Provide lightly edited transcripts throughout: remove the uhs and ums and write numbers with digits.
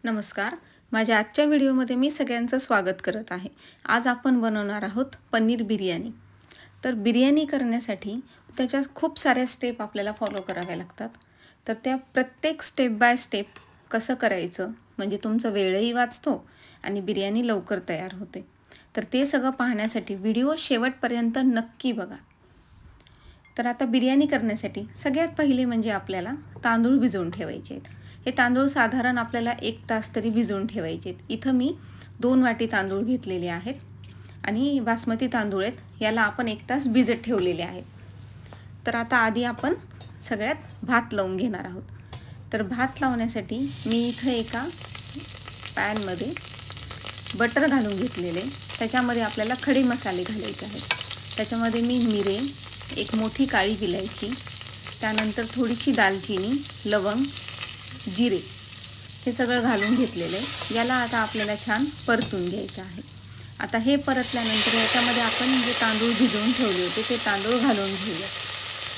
नमस्कार. माझ्या आजच्या व्हिडिओमध्ये मी सगळ्यांचं स्वागत करत आहे. आज आपण बनवणार आहोत पनीर बिर्याणी. तर बिर्याणी करण्यासाठी त्याच्या खूप साऱ्या स्टेप आपल्याला फॉलो कराव्या लागतात. तर त्या प्रत्येक स्टेप बाय स्टेप कसं करायचं म्हणजे तुमचा वेळही वाचतो आणि बिर्याणी लवकर तयार होते. तर ते सगळं पाहण्यासाठी व्हिडिओ शेवटपर्यंत नक्की बघा. तर आता बिर्याणी करण्यासाठी सगळ्यात पहिले म्हणजे आपल्याला तांदूळ भिजवून ठेवायचे आहेत. हे तांदूळ साधारण आपल्याला 1 तास तरी भिजवून ठेवायचे आहेत. इथं मी 2 वाटी तांदूळ घेतलेले आहेत आणि बासमती तांदूळ आहेत, याला आपण 1 तास भिजत ठेवलेले आहेत. तर आता आधी आपण सगळ्यात भात लावून घेणार आहोत. तर भात लावण्यासाठी मी इथं एका पॅनमध्ये बटर घालून घेतलेले. त्याच्यामध्ये आपल्याला खडे मसाले घालायचे आहेत. त्याच्यामध्ये मी मिरे, एक मोठी काळी विलायची, त्यानंतर थोडीशी दालचिनी, लवंग, जिरे हे सगळं घालून घेतलेलं आहे. याला आता आपल्याला छान परतून घ्यायचं आहे. आता हे परतल्यानंतर याच्यामध्ये आपण जे तांदूळ भिजवून ठेवले होते ते तांदूळ घालून घेऊया.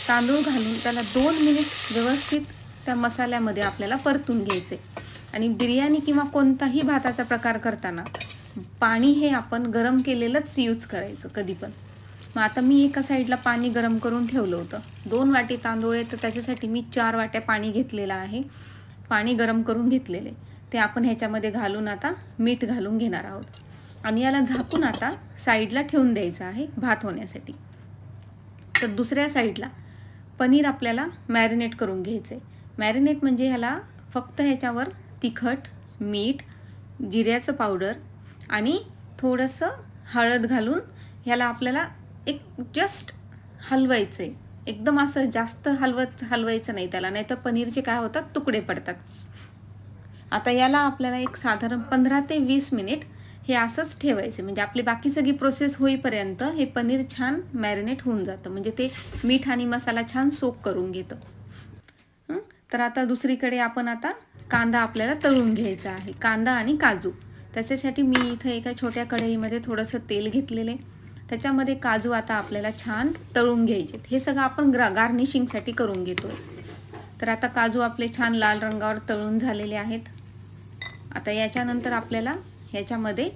तांदूळ घालून त्याला 2 मिनिट व्यवस्थित त्या मसाल्यामध्ये आपल्याला परतून घ्यायचे. आणि बिर्याणी किंवा कोणताही भाताचा प्रकार करताना पाणी हे आपण गरम केलेलंच यूज करायचं कधी पण. मग आता मी एका साईडला पाणी गरम करून ठेवलं होतं. 2 वाटी तांदूळ आहे तर त्याच्यासाठी मी 4 वाट्या पाणी घेतलेलं आहे. पाणी गरम करून घेतलेले ते आपण ह्याच्यामध्ये घालून आता मीठ घालून घेणार आहोत आणि याला झाकून आता साईडला ठेवून द्यायचं आहे भात होण्यासाठी. तर दुसऱ्या साईडला पनीर आपल्याला मॅरिनेट करून घ्यायचं आहे. मॅरिनेट म्हणजे ह्याला फक्त ह्याच्यावर तिखट, मीठ, जिऱ्याचं पावडर आणि थोडंसं हळद घालून ह्याला आपल्याला एक जस्ट हलवायचं आहे. एकदम असं जास्त हलवायचं नाही त्याला, नाही तर पनीरचे काय होतात तुकडे पडतात. आता याला आपल्याला एक साधारण 15 ते 20 मिनिट हे असंच ठेवायचं. म्हणजे आपली बाकी सगळी प्रोसेस होईपर्यंत हे पनीर छान मॅरिनेट होऊन जातं. म्हणजे ते मीठ आणि मसाला छान सोक करून घेतं. तर आता दुसरीकडे आपण आता कांदा आपल्याला तळून घ्यायचा आहे. कांदा आणि काजू. त्याच्यासाठी मी इथं एका छोट्या कढईमध्ये थोडंसं तेल घेतलेले. त्याच्यामध्ये काजू आता आपल्याला छान तळून घ्यायचे. हे सगळं आपण गार्निशिंगसाठी करून घेतो. तर आता काजू आपले छान लाल रंगावर तळून झालेले आहेत. आता याच्यानंतर आपल्याला ह्याच्यामध्ये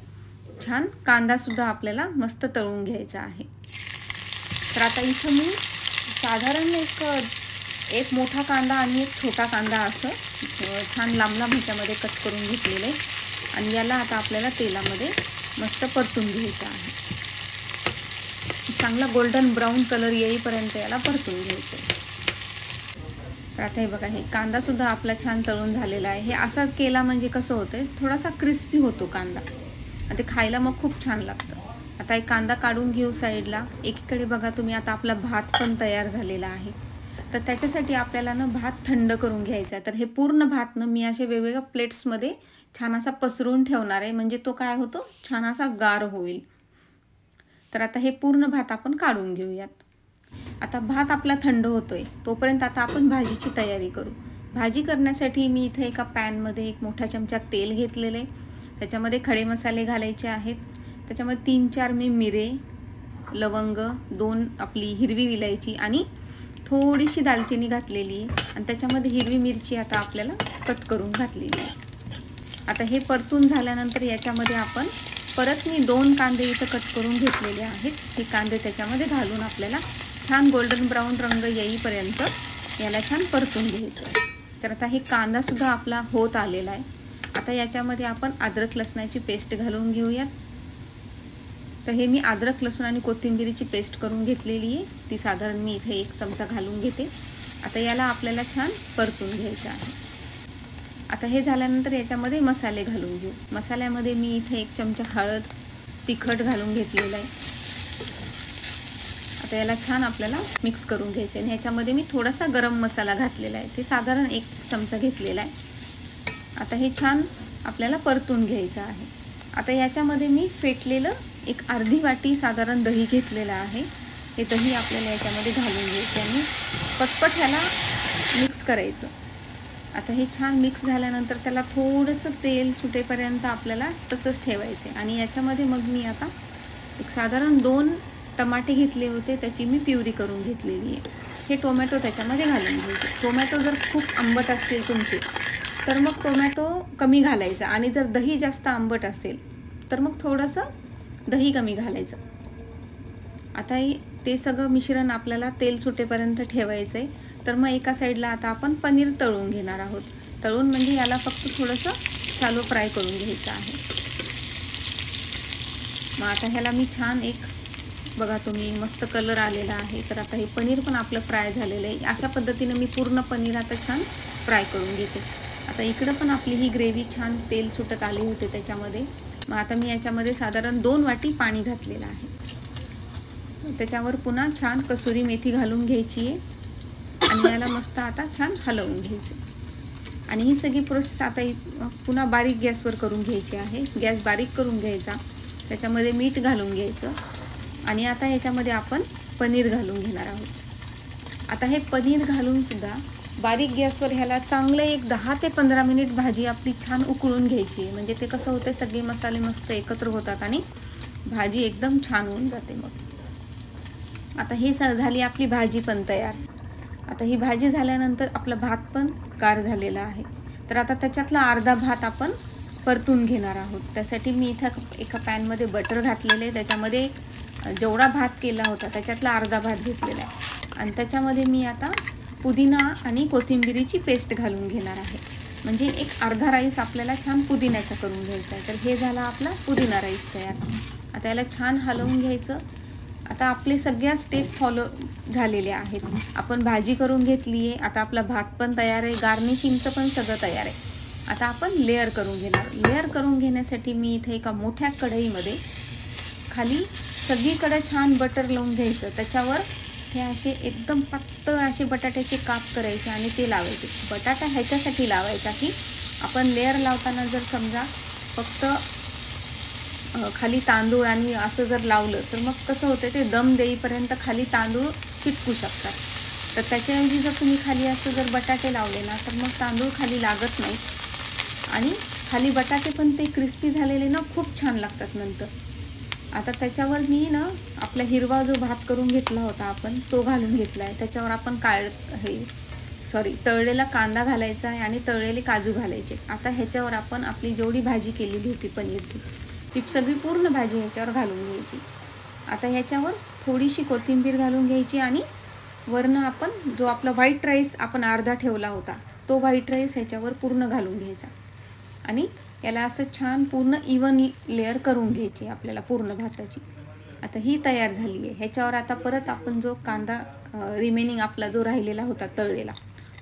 छान कांदासुद्धा आपल्याला मस्त तळून घ्यायचा आहे. तर आता इथं मी साधारण एक मोठा कांदा आणि एक छोटा कांदा असं छान लांब लांब ह्याच्यामध्ये कट करून घेतलेले आणि याला आता आपल्याला तेलामध्ये मस्त परतून घ्यायचं आहे. चांगला गोल्डन ब्राऊन कलर येईपर्यंत याला परतून घ्यायचं. तर आता हे बघा, हे कांदासुद्धा आपला छान तळून झालेला आहे. हे असा केला म्हणजे कसं होतं, थोडासा क्रिस्पी होतो कांदा आणि ते खायला मग खूप छान लागतं. आता एक कांदा काढून घेऊ साईडला. एकीकडे बघा तुम्ही आता आपला भात पण तयार झालेला आहे. तर त्याच्यासाठी आपल्याला भात थंड करून घ्यायचा. तर हे पूर्ण भात मी असे वेगवेगळ्या प्लेट्समध्ये छान असा पसरून ठेवणार आहे. म्हणजे तो काय होतो, छान असा गार होईल. तर आता हे पूर्ण भात आपण काढून घेऊयात. आता भात आपला थंड होतोय तोपर्यंत आता आपण भाजीची तयारी करू. भाजी करण्यासाठी मी इथे एका पॅनमध्ये एक मोठा चमचा तेल घेतलेले. त्याच्यामध्ये खडे मसाले घालायचे आहेत. त्याच्यामध्ये 3-4 मी मिरे, लवंग, 2 आपली हिरवी विलायची आणि थोडीशी दालचिनी घातलेली आहे आणि त्याच्यामध्ये हिरवी मिरची आता आपल्याला कट करून घातलेली आहे. आता हे परतून झाल्यानंतर याच्यामध्ये आपण परत मी 2 कांदे इथं कट करून घेतलेले आहेत. हे कांदे त्याच्यामध्ये घालून आपल्याला छान गोल्डन ब्राऊन रंग येईपर्यंत याला छान परतून घ्यायचं. तर आता हे कांदासुद्धा आपला होत आलेला आहे. आता याच्यामध्ये आपण अद्रक लसणाची पेस्ट घालून घेऊयात. तर हे मी अद्रक लसूण आणि कोथिंबिरीची पेस्ट करून घेतलेली आहे. ती साधारण मी इथे 1 चमचा घालून घेते. आता याला आपल्याला छान परतून घ्यायचं आहे. आता हे झाल्यानंतर याच्यामध्ये मसाले घालून घेऊ. मसाल्यामध्ये मी इथे 1 चमचा हळद, तिखट घालून घेतलेलं आहे. आता याला छान आपल्याला मिक्स करून घ्यायचं आहे. आणि ह्याच्यामध्ये मी थोडासा गरम मसाला घातलेला आहे. ते साधारण 1 चमचा घेतलेला आहे. आता हे छान आपल्याला परतून घ्यायचं आहे. आता याच्यामध्ये मी फेटलेलं एक अर्धी वाटी साधारण दही घेतलेलं आहे. हे दही आपल्याला याच्यामध्ये घालून घ्यायचं आणि पटपट ह्याला मिक्स करायचं. आता हे छान मिक्स झाल्यानंतर त्याला थोडंसं तेल सुटेपर्यंत आपल्याला तसंच ठेवायचं आहे. आणि याच्यामध्ये मग मी आता एक साधारण 2 टमाटे घेतले होते, त्याची मी प्युरी करून घेतलेली आहे. हे टोमॅटो त्याच्यामध्ये घालून घ्यायचे. टोमॅटो जर खूप आंबट असतील तुमचे तर मग टोमॅटो कमी घालायचा आणि जर दही जास्त आंबट असेल तर मग थोडंसं दही कमी घालायचं. आता ते सगळं मिश्रण आपल्याला तेल सुटेपर्यंत ठेवायचं आहे. तर मग एका साईडला आता आपण पनीर तळून घेणार आहोत. तळून म्हणजे याला फक्त थोडंसं शॅलो फ्राय करून घ्यायचं आहे. मग आता ह्याला मी छान बघा तुम्ही मस्त कलर आलेला आहे. तर आता हे पनीर पण आपलं फ्राय झालेलं आहे. अशा पद्धतीने मी पूर्ण पनीर आता छान फ्राय करून घेते. आता इकडं पण आपली ही ग्रेव्ही छान तेल सुटत आली होते त्याच्यामध्ये. मग आता मी याच्यामध्ये साधारण 2 वाटी पाणी घातलेलं आहे. त्याच्यावर पुन्हा छान कसुरी मेथी घालून घ्यायची आहे आणि याला मस्त आता छान हलवून घ्यायचे. आणि ही सगळी प्रोसेस आता पुन्हा बारीक गॅसवर करून घ्यायची आहे. गॅस बारीक करून घ्यायचा, त्याच्यामध्ये मीठ घालून घ्यायचं आणि आता याच्यामध्ये आपण पनीर घालून घेणार आहोत. आता हे पनीर घालून सुद्धा बारीक गॅसवर ह्याला चांगले 10 ते 15 मिनिट भाजी आपली छान उकळून घ्यायची आहे. म्हणजे ते कसं होतं, सगळे मसाले मस्त एकत्र होतात आणि भाजी एकदम छान होऊन जाते. मग आता हे झाली आपली भाजी पण तयार. आता ही भाजी झाल्यानंतर आपला भात पण गार झालेला आहे. तर आता त्याच्यातला अर्धा भात आपण परतून घेणार आहोत. त्यासाठी मी इथं एका पॅनमध्ये बटर घातलेलं आहे. त्याच्यामध्ये जेवढा भात केला होता त्याच्यातला अर्धा भात घेतलेला आहे आणि त्याच्यामध्ये मी आता पुदिना आणि कोथिंबिरीची पेस्ट घालून घेणार आहे. म्हणजे एक अर्धा राईस आपल्याला छान पुदिन्याचा करून घ्यायचा आहे. तर हे झाला आपला पुदिना राईस तयार. आता याला छान हलवून घ्यायचं. आता आपले सगळ्या स्टेप फॉलो झालेल्या आहेत. आपण भाजी करून घेतली आहे. आता आपला भात पण तयार आहे, गार्निशिंगचं पण सगळं तयार आहे. आता आपण लेअर करून घेणार. लेअर करून घेण्यासाठी मी इथे एका मोठ्या कढईमध्ये खाली सगळीकडे छान बटर लावून घ्यायचं. त्याच्यावर हे असे एकदम पातळ असे बटाट्याचे काप करायचे आणि ते लावायचे. बटाटा ह्याच्यासाठी लावायचा की आपण लेअर लावताना जर समजा फक्त खाली तांदूळ आणि असं जर लावलं तर मग कसं होतं, ते दम देईपर्यंत खाली तांदूळ चिटकू शकतात. तर त्याच्याऐवजी जर तुम्ही खाली असं जर बटाटे लावले ना तर मग तांदूळ खाली लागत नाही आणि खाली बटाटे पण ते क्रिस्पी झालेले ना खूप छान लागतात नंतर. आता त्याच्यावर मी आपला हिरवा जो भात करून घेतला होता आपण तो घालून घेतला आहे. त्याच्यावर आपण तळलेला कांदा घालायचा आहे आणि तळलेले काजू घालायचे. आता ह्याच्यावर आपण आपली जेवढी भाजी केलेली होती पनीरची ती सगळी पूर्ण भाजी ह्याच्यावर घालून घ्यायची. आता ह्याच्यावर थोडीशी कोथिंबीर घालून घ्यायची आणि वरनं आपण जो आपला व्हाईट राईस आपण अर्धा ठेवला होता तो व्हाईट राईस ह्याच्यावर पूर्ण घालून घ्यायचा आणि याला असं छान पूर्ण इवन लेअर करून घ्यायची आपल्याला पूर्ण भाताची. आता ही तयार झाली आहे. ह्याच्यावर आता परत आपण जो कांदा रिमेनिंग आपला जो राहिलेला होता तळलेला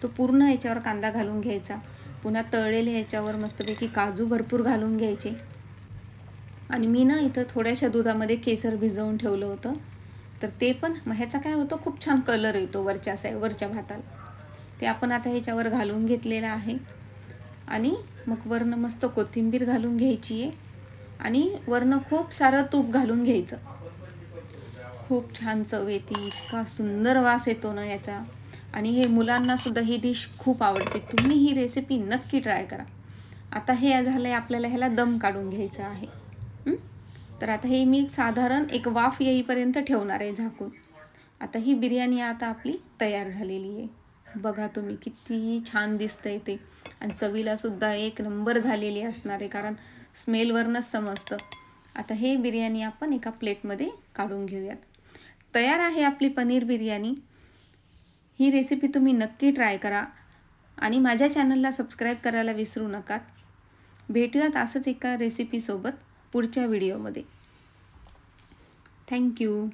तो पूर्ण ह्याच्यावर कांदा घालून घ्यायचा. पुन्हा तळलेले ह्याच्यावर मस्तपैकी काजू भरपूर घालून घ्यायचे. आणि मी इथं थोड्याशा दुधामध्ये केसर भिजवून ठेवलं होतं. तर ते पण ह्याचा काय होतं, खूप छान कलर येतो वरच्या भाताला. ते आपण आता ह्याच्यावर घालून घेतलेलं आहे आणि मग वरनं मस्त कोथिंबीर घालून घ्यायची आहे आणि वरनं खूप सारं तूप घालून घ्यायचं. खूप छान चव येते, इतका सुंदर वास येतो ना याचा. आणि हे मुलांनासुद्धा ही डिश खूप आवडते. तुम्ही ही रेसिपी नक्की ट्राय करा. आता हे झालं आहे, आपल्याला ह्याला दम काढून घ्यायचं आहे. तर आता हे मी साधारण एक वाफ येईपर्यंत ठेवणार आहे झाकून. आता ही बिर्याणी आता आपली तयार झालेली आहे. बघा तुम्ही किती छान दिसतंय ते आणि चवीलासुद्धा एक नंबर झालेली असणार आहे, कारण स्मेलवरनंच समजतं. आता हे बिर्याणी आपण एका प्लेटमध्ये काढून घेऊयात. तयार आहे आपली पनीर बिर्याणी. ही रेसिपी तुम्ही नक्की ट्राय करा आणि माझ्या चॅनलला सबस्क्राईब करायला विसरू नका. भेटूयात असंच एका रेसिपीसोबत पुढच्या व्हिडिओमध्ये. थँक्यू.